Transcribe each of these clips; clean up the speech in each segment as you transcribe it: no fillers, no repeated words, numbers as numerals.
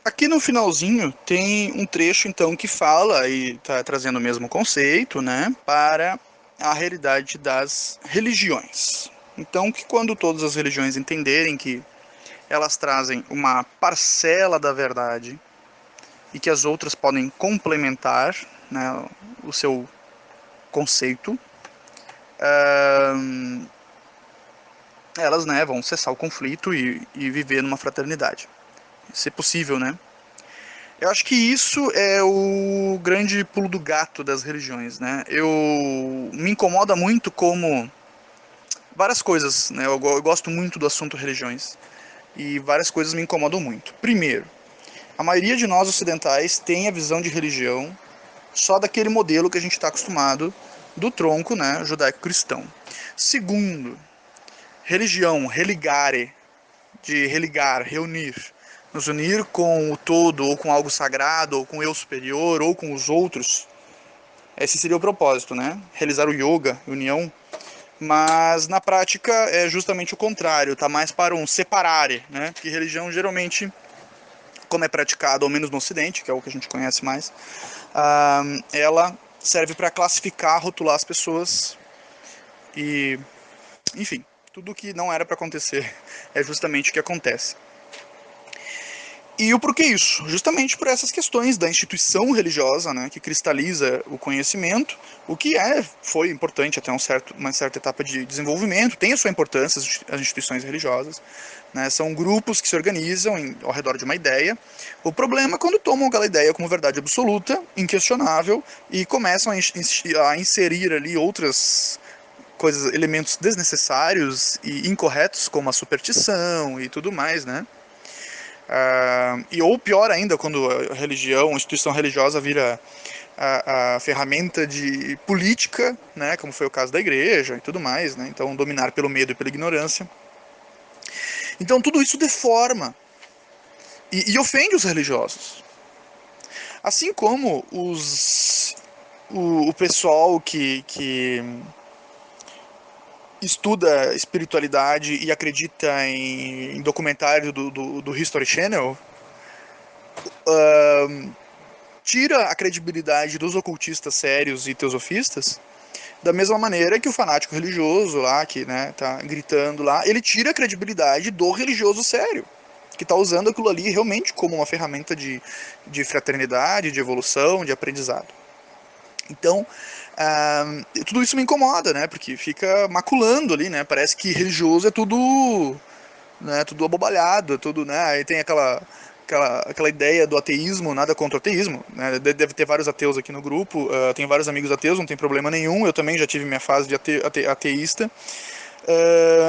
Aqui no finalzinho tem um trecho então que fala e está trazendo o mesmo conceito, né, para a realidade das religiões. Então, que quando todas as religiões entenderem que elas trazem uma parcela da verdade e que as outras podem complementar, né, o seu conceito, elas, né, vão cessar o conflito e viver numa fraternidade. Se possível, né? Eu acho que isso é o grande pulo do gato das religiões, né? Eu me incomoda muito como várias coisas, né? Eu gosto muito do assunto religiões e várias coisas me incomodam muito. Primeiro, a maioria de nós ocidentais tem a visão de religião só daquele modelo que a gente está acostumado do tronco, né, judaico-cristão. Segundo, religião, religare, de religar, reunir, nos unir com o todo, ou com algo sagrado, ou com o eu superior, ou com os outros. Esse seria o propósito, né? Realizar o yoga, união. Mas na prática é justamente o contrário, tá mais para um separare, né? Que religião geralmente, como é praticado, ao menos no Ocidente, que é o que a gente conhece mais, ela serve para classificar, rotular as pessoas e, enfim, tudo que não era para acontecer é justamente o que acontece. E o porquê isso? Justamente por essas questões da instituição religiosa, né, que cristaliza o conhecimento, o que foi importante até uma certa etapa de desenvolvimento, tem a sua importância as instituições religiosas, né, são grupos que se organizam ao redor de uma ideia. O problema é quando tomam aquela ideia como verdade absoluta, inquestionável, e começam a inserir ali outras coisas, elementos desnecessários e incorretos, como a superstição e tudo mais, né? Ou pior ainda, quando a religião, a instituição religiosa vira a ferramenta de política, né, como foi o caso da igreja e tudo mais, né, então dominar pelo medo e pela ignorância. Então tudo isso deforma e ofende os religiosos. Assim como o pessoal que estuda espiritualidade e acredita em documentário do History Channel, tira a credibilidade dos ocultistas sérios e teosofistas, da mesma maneira que o fanático religioso lá, que né, tá gritando lá, ele tira a credibilidade do religioso sério, que está usando aquilo ali realmente como uma ferramenta de fraternidade, de evolução, de aprendizado. Então, tudo isso me incomoda, né? Porque fica maculando ali, né? Parece que religioso é tudo, né? Tudo abobalhado, tudo, né? Aí tem aquela ideia do ateísmo, nada contra o ateísmo, né? Deve ter vários ateus aqui no grupo, tem vários amigos ateus, não tem problema nenhum. Eu também já tive minha fase de ateísta.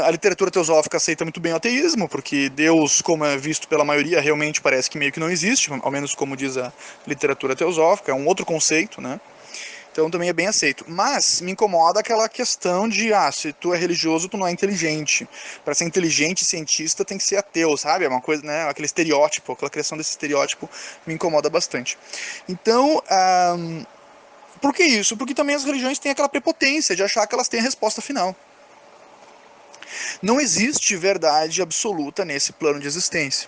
A literatura teosófica aceita muito bem o ateísmo, porque Deus, como é visto pela maioria, realmente parece que meio que não existe, ao menos como diz a literatura teosófica, é um outro conceito, né? Então também é bem aceito. Mas me incomoda aquela questão de, se tu é religioso, tu não é inteligente. Para ser inteligente, cientista, tem que ser ateu, sabe? É uma coisa, né? Aquele estereótipo, aquela criação desse estereótipo me incomoda bastante. Então, por que isso? Porque também as religiões têm aquela prepotência de achar que elas têm a resposta final. Não existe verdade absoluta nesse plano de existência.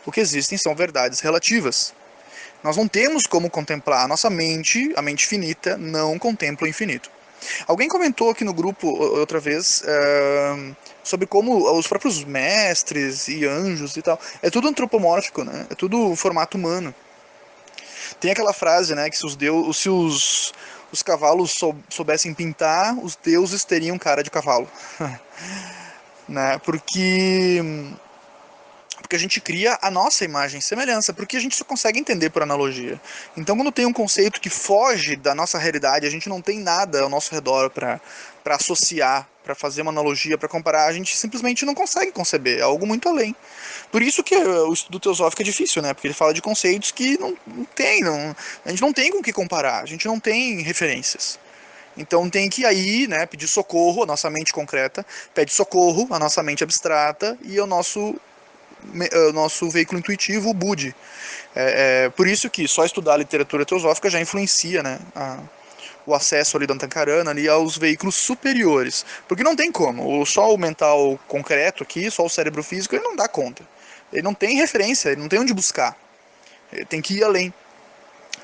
O que existem são verdades relativas. Nós não temos como contemplar a nossa mente, a mente finita não contempla o infinito. Alguém comentou aqui no grupo outra vez sobre como os próprios mestres e anjos e tal, é tudo antropomórfico, né? É tudo formato humano. Tem aquela frase, né, que se os cavalos soubessem pintar, os deuses teriam cara de cavalo, né? Porque a gente cria a nossa imagem e semelhança, porque a gente só consegue entender por analogia. Então, quando tem um conceito que foge da nossa realidade, a gente não tem nada ao nosso redor para associar, para fazer uma analogia, para comparar, a gente simplesmente não consegue conceber, é algo muito além. Por isso que o estudo teosófico é difícil, né? Porque ele fala de conceitos que não tem, a gente não tem com o que comparar, a gente não tem referências. Então tem que aí, né, pedir socorro, a nossa mente concreta pede socorro, a nossa mente abstrata e o nosso veículo intuitivo, o Budi. Por isso que só estudar a literatura teosófica já influencia, né, o acesso ali da Antancarana ali aos veículos superiores. Porque não tem como. Só o mental concreto aqui, só o cérebro físico, ele não dá conta. Ele não tem referência, ele não tem onde buscar. tem que ir além,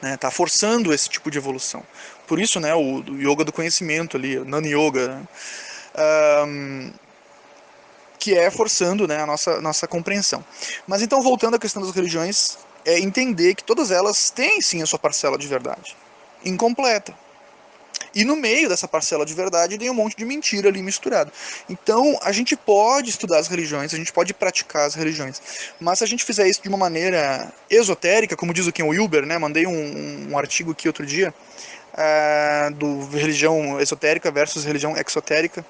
né? Tá forçando esse tipo de evolução. Por isso, né, o yoga do conhecimento ali, o Nani Yoga, né? Que é forçando, né, a nossa compreensão. Mas então, voltando à questão das religiões, é entender que todas elas têm sim a sua parcela de verdade, incompleta. E no meio dessa parcela de verdade tem um monte de mentira ali misturado. Então, a gente pode estudar as religiões, a gente pode praticar as religiões. Mas se a gente fizer isso de uma maneira esotérica, como diz o Ken Wilber, né? Mandei um artigo aqui outro dia, do religião esotérica versus religião exotérica.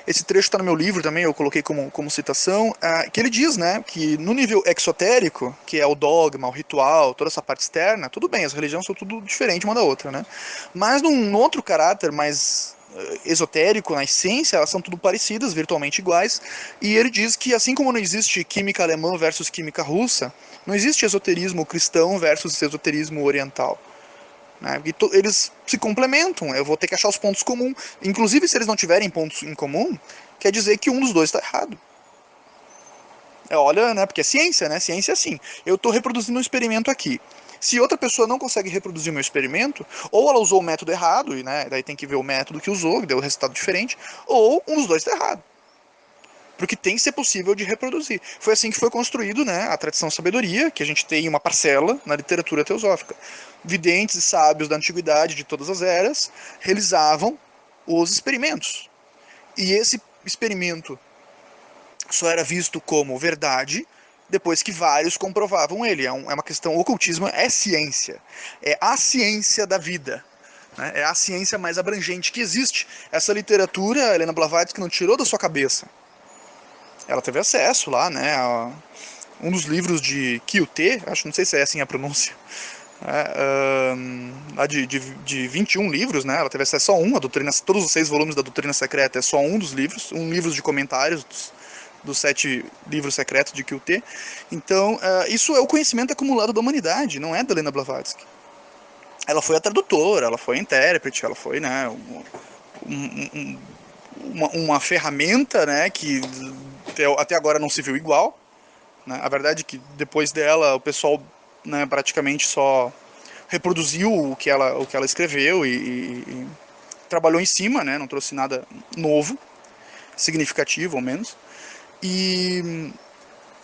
Esse trecho está no meu livro também, eu coloquei como citação, que ele diz, né, que no nível exotérico, que é o dogma, o ritual, toda essa parte externa, tudo bem, as religiões são tudo diferente uma da outra, né? Mas num outro caráter mais esotérico, na essência, elas são tudo parecidas, virtualmente iguais, e ele diz que assim como não existe química alemã versus química russa, não existe esoterismo cristão versus esoterismo oriental. Né? Eles se complementam, eu vou ter que achar os pontos comuns. Inclusive, se eles não tiverem pontos em comum, quer dizer que um dos dois está errado. Olha, né? Porque é ciência, né? Ciência é assim. Eu estou reproduzindo um experimento aqui. Se outra pessoa não consegue reproduzir o meu experimento, ou ela usou o método errado, e né, daí tem que ver o método que usou, que deu um resultado diferente, ou um dos dois está errado. Porque tem que ser possível de reproduzir. Foi assim que foi construído, né, a tradição sabedoria, que a gente tem uma parcela na literatura teosófica. Videntes e sábios da antiguidade, de todas as eras, realizavam os experimentos. E esse experimento só era visto como verdade depois que vários comprovavam ele. É uma questão, o ocultismo é ciência. É a ciência da vida. Né? É a ciência mais abrangente que existe. Essa literatura, Helena Blavatsky não tirou da sua cabeça. Ela teve acesso lá, né, a um dos livros de Kyuté, acho, não sei se é assim a pronúncia, de 21 livros, né, ela teve acesso a a doutrina, todos os 6 volumes da Doutrina Secreta é só um dos livros, livro de comentários dos 7 livros secretos de Kyuté. Então, isso é o conhecimento acumulado da humanidade, não é da Helena Blavatsky. Ela foi a tradutora, ela foi a intérprete, ela foi, né, uma ferramenta, né, que até agora não se viu igual. Né? A verdade é que depois dela o pessoal, né, praticamente só reproduziu o que ela escreveu e trabalhou em cima, né, não trouxe nada novo, significativo ao menos. E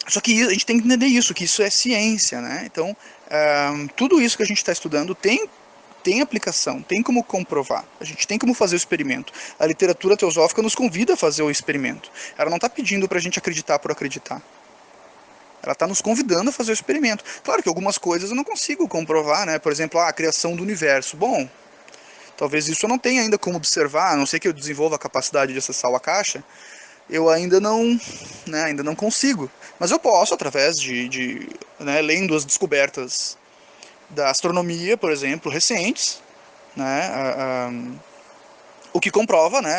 só que a gente tem que entender isso, que isso é ciência, né? Então, tudo isso que a gente está estudando tem aplicação, tem como comprovar, a gente tem como fazer o experimento. A literatura teosófica nos convida a fazer o experimento. Ela não está pedindo para a gente acreditar por acreditar. Ela está nos convidando a fazer o experimento. Claro que algumas coisas eu não consigo comprovar, né? Por exemplo, a criação do universo. Bom, talvez isso eu não tenha ainda como observar, a não ser que eu desenvolva a capacidade de acessar a caixa, eu ainda não consigo. Mas eu posso, através né, lendo as descobertas da astronomia, por exemplo, recentes, né, o que comprova, né,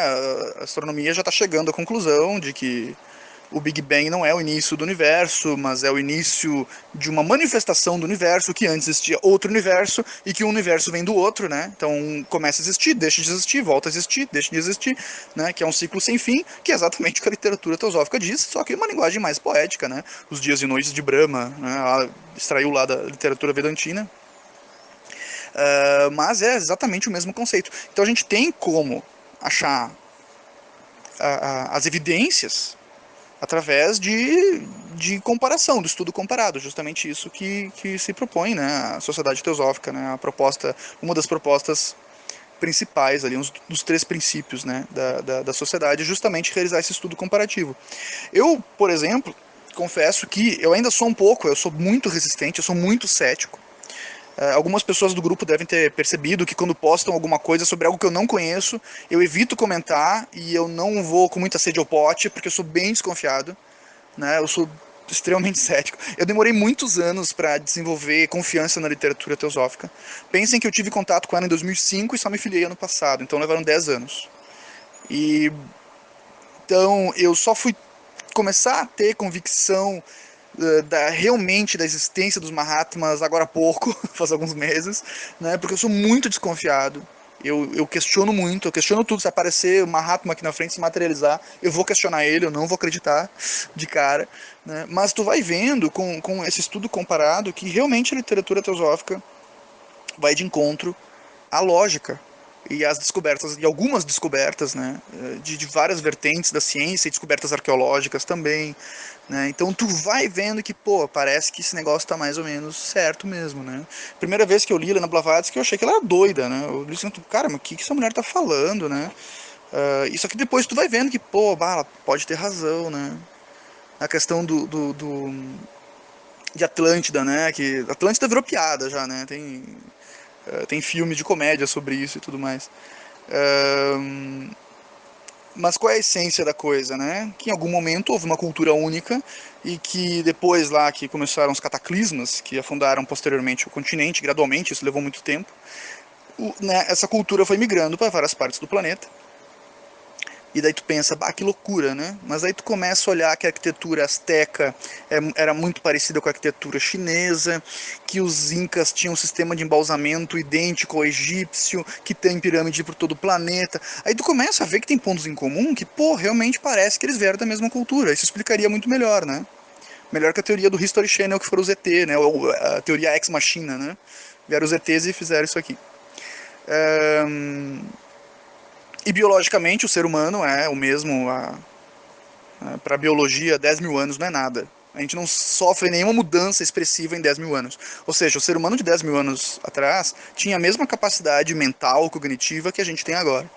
a astronomia já está chegando à conclusão de que o Big Bang não é o início do universo, mas é o início de uma manifestação do universo, que antes existia outro universo, e que um universo vem do outro, né? Então começa a existir, deixa de existir, volta a existir, deixa de existir, né? Que é um ciclo sem fim, que é exatamente o que a literatura teosófica diz, só que uma linguagem mais poética, né? Os dias e noites de Brahma, né? Ela extraiu lá da literatura vedantina. Mas é exatamente o mesmo conceito. Então a gente tem como achar as evidências através de comparação, do estudo comparado, justamente isso que se propõe, né, a sociedade teosófica, né, uma das propostas principais ali, um dos 3 princípios, né, da sociedade, é justamente realizar esse estudo comparativo. Eu, por exemplo, confesso que eu sou muito resistente, eu sou muito cético. Algumas pessoas do grupo devem ter percebido que quando postam alguma coisa sobre algo que eu não conheço, eu evito comentar e eu não vou com muita sede ao pote, porque eu sou bem desconfiado, né? Eu sou extremamente cético. Eu demorei muitos anos para desenvolver confiança na literatura teosófica. Pensem que eu tive contato com ela em 2005 e só me filiei ano passado, então levaram 10 anos. E então eu só fui começar a ter convicção realmente da existência dos Mahatmas agora há pouco, faz alguns meses, né? Porque eu sou muito desconfiado. Eu questiono muito, eu questiono tudo. Se aparecer uma Mahatma aqui na frente, se materializar, eu vou questionar ele, eu não vou acreditar de cara. Né? Mas tu vai vendo com esse estudo comparado que realmente a literatura teosófica vai de encontro à lógica e as descobertas, e algumas descobertas, né, de várias vertentes da ciência e descobertas arqueológicas também, né, então tu vai vendo que, pô, parece que esse negócio tá mais ou menos certo mesmo, né. Primeira vez que eu li Helena Blavatsky, eu achei que ela era doida, né, eu li assim, cara, mas o que essa mulher tá falando, né, isso aqui depois tu vai vendo que, pô, bah, ela pode ter razão, né, a questão de Atlântida, né, que Atlântida virou piada já, né, tem filme de comédia sobre isso e tudo mais. Mas qual é a essência da coisa, né? Que em algum momento houve uma cultura única e que depois lá que começaram os cataclismas, que afundaram posteriormente o continente, gradualmente, isso levou muito tempo, né, essa cultura foi migrando para várias partes do planeta. E daí tu pensa, bah, que loucura, né? Mas aí tu começa a olhar que a arquitetura asteca era muito parecida com a arquitetura chinesa, que os incas tinham um sistema de embalsamento idêntico ao egípcio, que tem pirâmide por todo o planeta. Aí tu começa a ver que tem pontos em comum que, pô, realmente parece que eles vieram da mesma cultura. Isso explicaria muito melhor, né? Melhor que a teoria do History Channel, que foram os ET, né? Ou a teoria Ex Machina, né? Vieram os ETs e fizeram isso aqui. E biologicamente o ser humano é o mesmo. Para a biologia, 10 mil anos não é nada. A gente não sofre nenhuma mudança expressiva em 10 mil anos. Ou seja, o ser humano de 10 mil anos atrás tinha a mesma capacidade mental, cognitiva que a gente tem agora.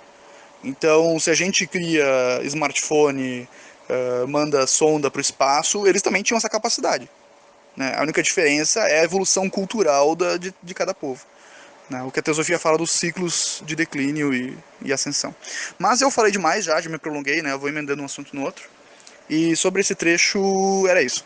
Então, se a gente cria smartphone, manda sonda para o espaço, eles também tinham essa capacidade. Né? A única diferença é a evolução cultural de cada povo. Né? O que a teosofia fala dos ciclos de declínio e ascensão. Mas eu falei demais já me prolonguei, né? Eu vou emendando um assunto no outro. E sobre esse trecho, era isso.